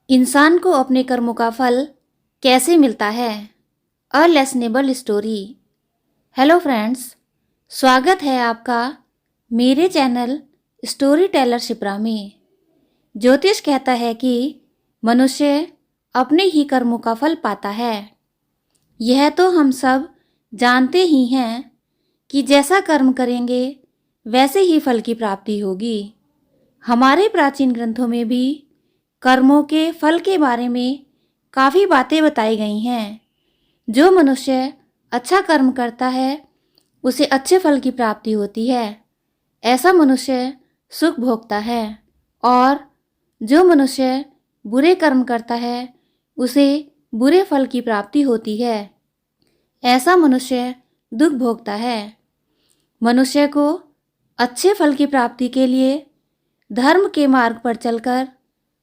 इंसान को अपने कर्मों का फल कैसे मिलता है? अ लेसनेबल स्टोरी। हेलो फ्रेंड्स, स्वागत है आपका मेरे चैनल स्टोरी टेलर शिप्रा में। ज्योतिष कहता है कि मनुष्य अपने ही कर्मों का फल पाता है। यह तो हम सब जानते ही हैं कि जैसा कर्म करेंगे वैसे ही फल की प्राप्ति होगी। हमारे प्राचीन ग्रंथों में भी कर्मों के फल के बारे में काफ़ी बातें बताई गई हैं। जो मनुष्य अच्छा कर्म करता है उसे अच्छे फल की प्राप्ति होती है। ऐसा मनुष्य सुख भोगता है और जो मनुष्य बुरे कर्म करता है उसे बुरे फल की प्राप्ति होती है। ऐसा मनुष्य दुख भोगता है। मनुष्य को अच्छे फल की प्राप्ति के लिए धर्म के मार्ग पर चलकर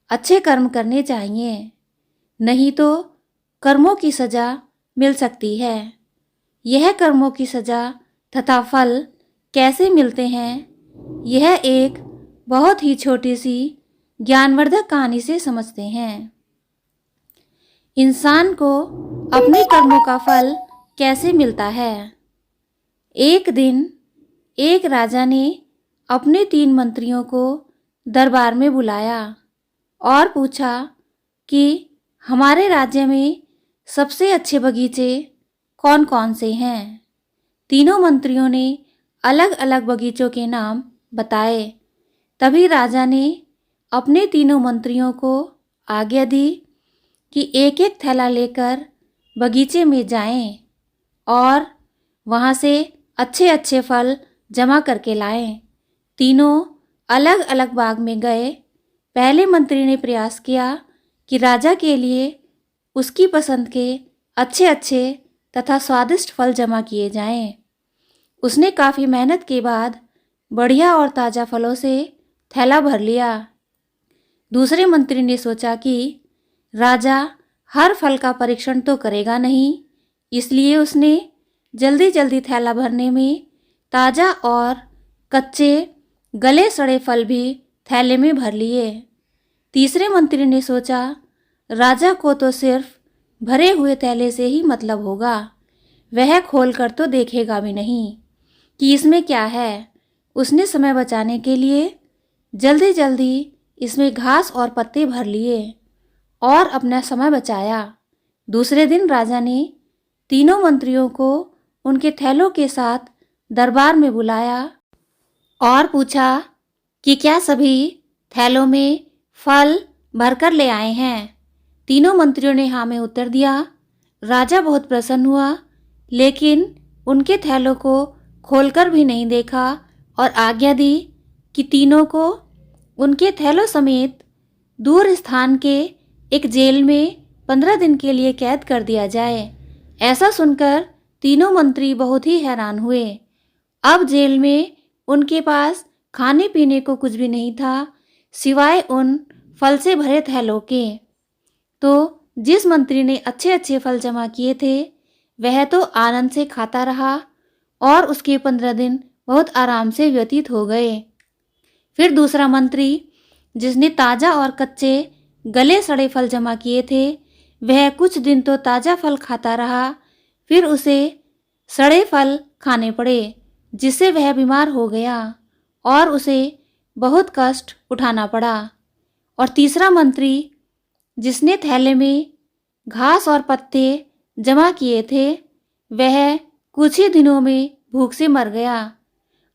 अच्छे कर्म करने चाहिए, नहीं तो कर्मों की सज़ा मिल सकती है। यह कर्मों की सज़ा तथा फल कैसे मिलते हैं, यह एक बहुत ही छोटी सी ज्ञानवर्धक कहानी से समझते हैं। इंसान को अपने कर्मों का फल कैसे मिलता है? एक दिन एक राजा ने अपने 3 मंत्रियों को दरबार में बुलाया और पूछा कि हमारे राज्य में सबसे अच्छे बगीचे कौन कौन से हैं। तीनों मंत्रियों ने अलग अलग बगीचों के नाम बताए। तभी राजा ने अपने तीनों मंत्रियों को आज्ञा दी कि एक एक थैला लेकर बगीचे में जाएं और वहाँ से अच्छे अच्छे फल जमा करके लाएं। तीनों अलग अलग बाग में गए। पहले मंत्री ने प्रयास किया कि राजा के लिए उसकी पसंद के अच्छे अच्छे तथा स्वादिष्ट फल जमा किए जाएं। उसने काफ़ी मेहनत के बाद बढ़िया और ताज़ा फलों से थैला भर लिया। दूसरे मंत्री ने सोचा कि राजा हर फल का परीक्षण तो करेगा नहीं, इसलिए उसने जल्दी जल्दी थैला भरने में ताज़ा और कच्चे गले सड़े फल भी थैले में भर लिए। तीसरे मंत्री ने सोचा राजा को तो सिर्फ भरे हुए थैले से ही मतलब होगा, वह खोलकर तो देखेगा भी नहीं कि इसमें क्या है। उसने समय बचाने के लिए जल्दी जल्दी इसमें घास और पत्ते भर लिए और अपना समय बचाया। दूसरे दिन राजा ने तीनों मंत्रियों को उनके थैलों के साथ दरबार में बुलाया और पूछा कि क्या सभी थैलों में फल भरकर ले आए हैं। तीनों मंत्रियों ने हाँ में उत्तर दिया। राजा बहुत प्रसन्न हुआ, लेकिन उनके थैलों को खोलकर भी नहीं देखा और आज्ञा दी कि तीनों को उनके थैलों समेत दूर स्थान के एक जेल में 15 दिन के लिए कैद कर दिया जाए। ऐसा सुनकर तीनों मंत्री बहुत ही हैरान हुए। अब जेल में उनके पास खाने पीने को कुछ भी नहीं था सिवाय उन फल से भरे थैलों के। तो जिस मंत्री ने अच्छे अच्छे फल जमा किए थे वह तो आनंद से खाता रहा और उसके 15 दिन बहुत आराम से व्यतीत हो गए। फिर दूसरा मंत्री जिसने ताज़ा और कच्चे गले सड़े फल जमा किए थे वह कुछ दिन तो ताज़ा फल खाता रहा, फिर उसे सड़े फल खाने पड़े जिससे वह बीमार हो गया और उसे बहुत कष्ट उठाना पड़ा। और तीसरा मंत्री जिसने थैले में घास और पत्ते जमा किए थे वह कुछ ही दिनों में भूख से मर गया।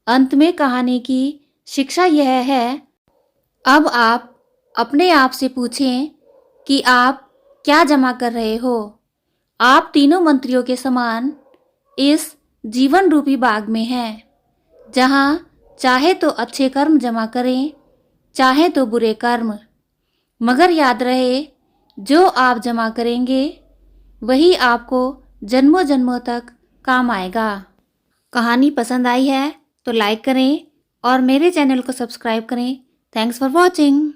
अंत में कहानी की शिक्षा यह है, अब आप अपने आप से पूछें कि आप क्या जमा कर रहे हो। आप तीनों मंत्रियों के समान इस जीवन रूपी बाग में हैं, जहाँ चाहे तो अच्छे कर्म जमा करें, चाहे तो बुरे कर्म। मगर याद रहे, जो आप जमा करेंगे वही आपको जन्मों जन्मों तक काम आएगा। कहानी पसंद आई है तो लाइक करें और मेरे चैनल को सब्सक्राइब करें। Thanks for watching.